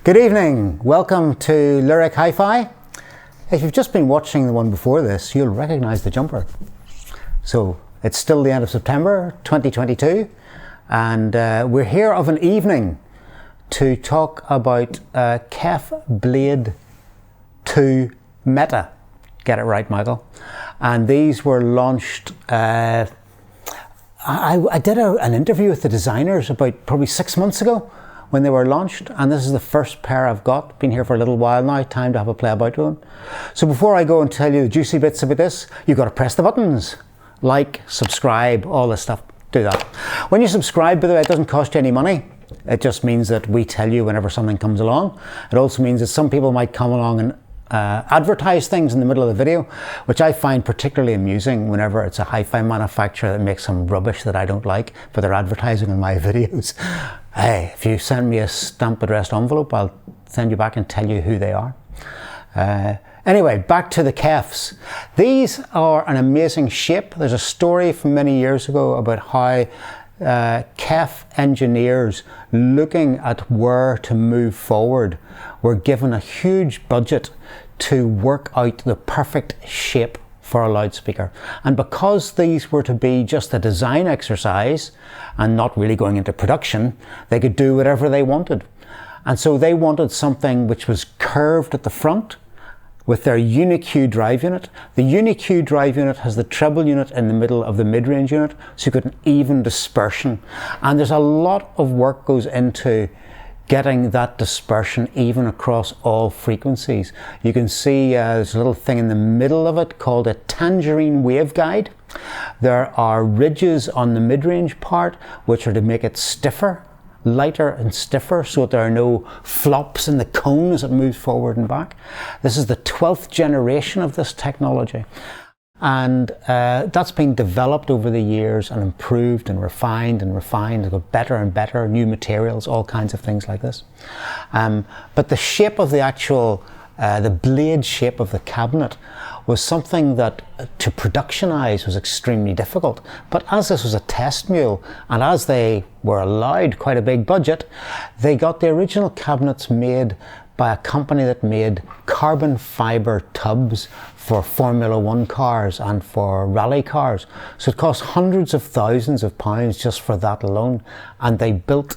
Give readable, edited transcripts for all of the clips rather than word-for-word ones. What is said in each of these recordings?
Good evening, welcome to Lyric Hifi. If you've just been watching the one before this, you'll recognise the jumper. So it's still the end of September 2022 and we're here of an evening to talk about Kef Blade 2 Meta. Get it right, Michael. And these were launched, I did an interview with the designers about probably 6 months ago when they were launched, and this is the first pair I've got. Been here for a little while now, time to have a play about with them. So before I go and tell you the juicy bits about this, you've got to press the buttons. Like, subscribe, all this stuff, do that. When you subscribe, by the way, it doesn't cost you any money. It just means that we tell you whenever something comes along. It also means that some people might come along and advertise things in the middle of the video, which I find particularly amusing whenever it's a hi-fi manufacturer that makes some rubbish that I don't like, but they're advertising on my videos. Hey, if you send me a stamp addressed envelope, I'll send you back and tell you who they are. Anyway, back to the Kefs. These are an amazing shape. There's a story from many years ago about how Kef engineers looking at where to move forward were given a huge budget to work out the perfect shape for a loudspeaker. And because these were to be just a design exercise and not really going into production, they could do whatever they wanted. And so they wanted something which was curved at the front with their UniQ drive unit. The UniQ drive unit has the treble unit in the middle of the mid-range unit, so you get an even dispersion. And there's a lot of work goes into getting that dispersion even across all frequencies. You can see there's a little thing in the middle of it called a tangerine waveguide. There are ridges on the mid-range part which are to make it stiffer, lighter and stiffer, so that there are no flops in the cone as it moves forward and back. This is the 12th generation of this technology. And that's been developed over the years and improved and refined and refined. It got better and better, new materials, all kinds of things like this. But the shape of the actual, the blade shape of the cabinet was something that to productionize was extremely difficult. But as this was a test mule, and as they were allowed quite a big budget, they got the original cabinets made by a company that made carbon fiber tubs for Formula One cars and for rally cars. So it cost hundreds of thousands of pounds just for that alone. And they built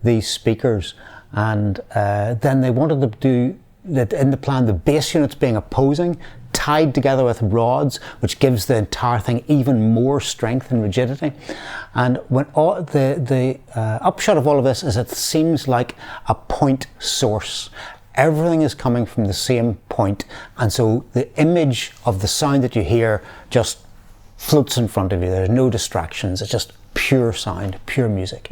these speakers, and then they wanted to do that in the plan, the base units being opposing, tied together with rods, which gives the entire thing even more strength and rigidity. And when all the upshot of all of this is it seems like a point source. Everything is coming from the same point, and so the image of the sound that you hear just floats in front of you. There's no distractions. It's just pure sound, pure music.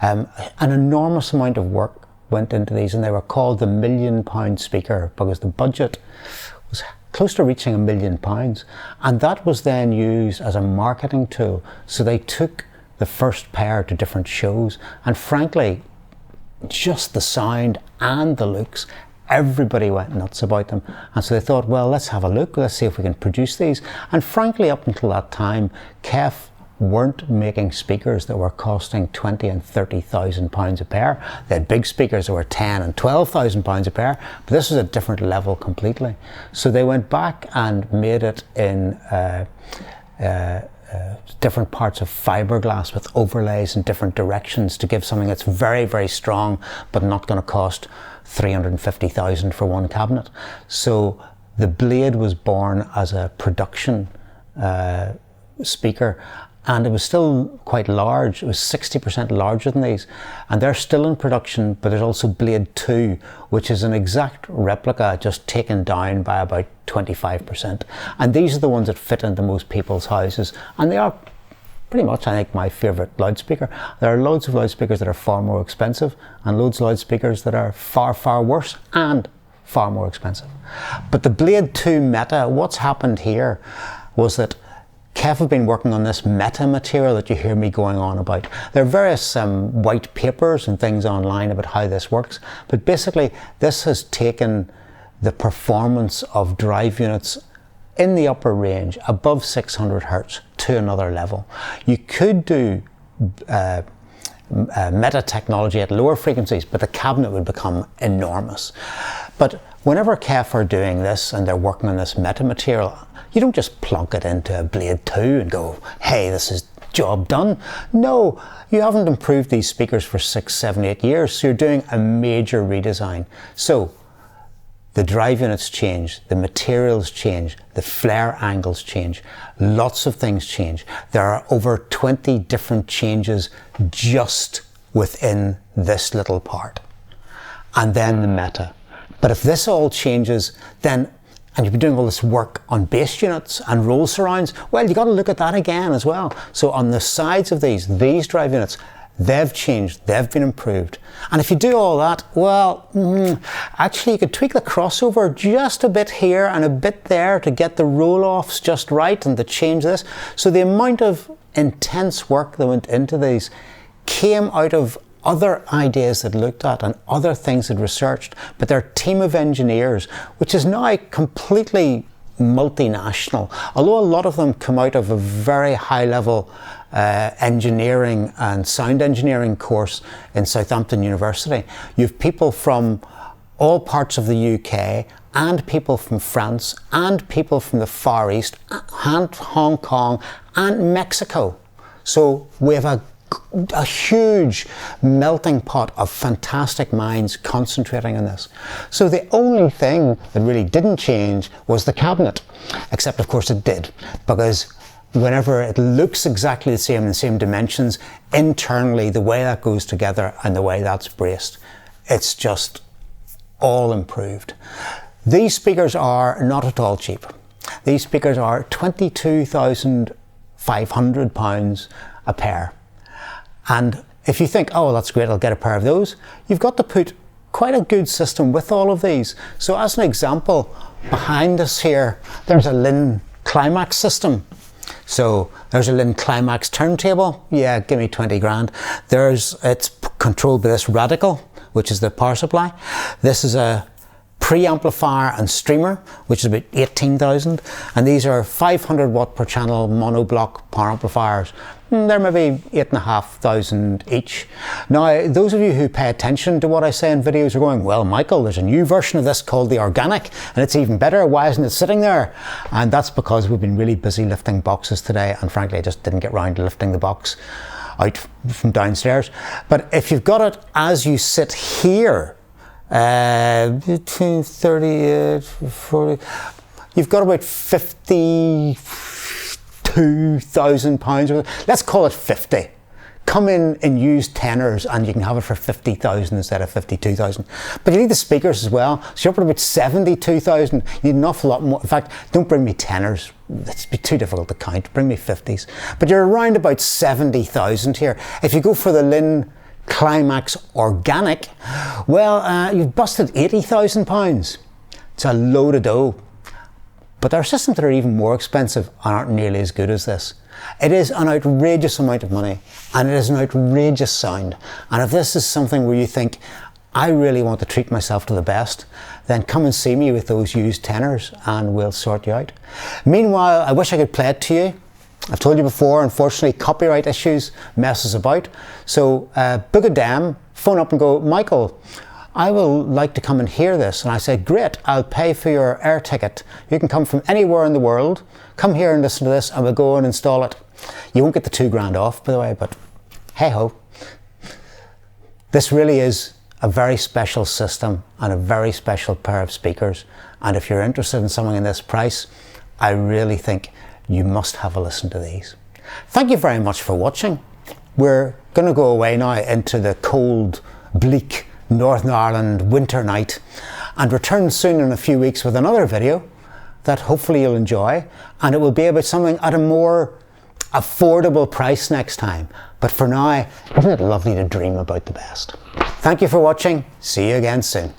An enormous amount of work went into these, and they were called the £1 million speaker because the budget was close to reaching £1 million, and that was then used as a marketing tool. So they took the first pair to different shows, and frankly, just the sound and the looks, everybody went nuts about them. And so they thought, well, let's have a look, let's see if we can produce these. And frankly, up until that time, Kef weren't making speakers that were costing 20 and 30,000 pounds a pair. They had big speakers that were 10 and 12,000 pounds a pair, but this was a different level completely. So they went back and made it in different parts of fiberglass with overlays in different directions to give something that's very, very strong, but not going to cost 350,000 for one cabinet. So the Blade was born as a production speaker, and it was still quite large. It was 60% larger than these, and they're still in production. But there's also Blade 2, which is an exact replica, just taken down by about 25%. And these are the ones that fit into most people's houses, and they are pretty much, I think, my favorite loudspeaker. There are loads of loudspeakers that are far more expensive, and loads of loudspeakers that are far, far worse and far more expensive. But the Blade 2 Meta, what's happened here was that Kef have been working on this meta material that you hear me going on about. There are various white papers and things online about how this works, but basically this has taken the performance of drive units in the upper range above 600 hertz to another level. You could do meta technology at lower frequencies, but the cabinet would become enormous. But whenever Kef are doing this and they're working on this meta material, you don't just plonk it into a Blade 2 and go, hey, this is job done. No, you haven't improved these speakers for 6, 7, 8 years, so you're doing a major redesign. So the drive units change, the materials change, the flare angles change, lots of things change. There are over 20 different changes just within this little part. And then the meta. But if this all changes, then, and you've been doing all this work on bass units and roll surrounds, well, you've got to look at that again as well. So on the sides of these drive units, they've changed, they've been improved. And if you do all that, well, actually you could tweak the crossover just a bit here and a bit there to get the roll-offs just right and to change this. So the amount of intense work that went into these came out of other ideas that looked at and other things that researched, but their team of engineers, which is now completely multinational, although a lot of them come out of a very high level engineering and sound engineering course in Southampton University. You have people from all parts of the UK and people from France and people from the Far East and Hong Kong and Mexico. So we have a huge melting pot of fantastic minds concentrating on this. So the only thing that really didn't change was the cabinet, except of course it did, because whenever it looks exactly the same in the same dimensions, internally the way that goes together and the way that's braced, it's just all improved. These speakers are not at all cheap. These speakers are £22,500 a pair. And if you think, oh, that's great, I'll get a pair of those, you've got to put quite a good system with all of these. So as an example, behind us here, there's a Linn Climax system. So there's a Linn Climax turntable. Yeah, give me 20 grand. It's controlled by this Radical, which is the power supply. This is a preamplifier and streamer, which is about 18,000. And these are 500 watt per channel monoblock power amplifiers. They're maybe 8,500 each. Now, those of you who pay attention to what I say in videos are going, well, Michael, there's a new version of this called the Organic, and it's even better. Why isn't it sitting there? And that's because we've been really busy lifting boxes today, and frankly, I just didn't get round to lifting the box out from downstairs. But if you've got it as you sit here, between 30, 40, you've got about £52,000. Let's call it 50. Come in used tenors and you can have it for 50,000 instead of 52,000. But you need the speakers as well. So you're up at about 72,000. You need an awful lot more. In fact, don't bring me tenors. It's be too difficult to count. Bring me 50s. But you're around about 70,000 here. If you go for the Linn Climax Organic, well, you've busted £80,000. It's a load of dough. But there are systems that are even more expensive and aren't nearly as good as this. It is an outrageous amount of money and it is an outrageous sound. And if this is something where you think, I really want to treat myself to the best, then come and see me with those used tenors and we'll sort you out. Meanwhile, I wish I could play it to you. I've told you before, unfortunately, copyright issues mess us about. So book a dem, phone up and go, Michael, I will like to come and hear this. And I say, great, I'll pay for your air ticket. You can come from anywhere in the world, come here and listen to this and we'll go and install it. You won't get the £2,000 off, by the way, but hey ho. This really is a very special system and a very special pair of speakers. And if you're interested in something in this price, I really think you must have a listen to these. Thank you very much for watching. We're going to go away now into the cold, bleak Northern Ireland winter night and return soon in a few weeks with another video that hopefully you'll enjoy, and it will be about something at a more affordable price next time. But for now, isn't it lovely to dream about the best? Thank you for watching. See you again soon.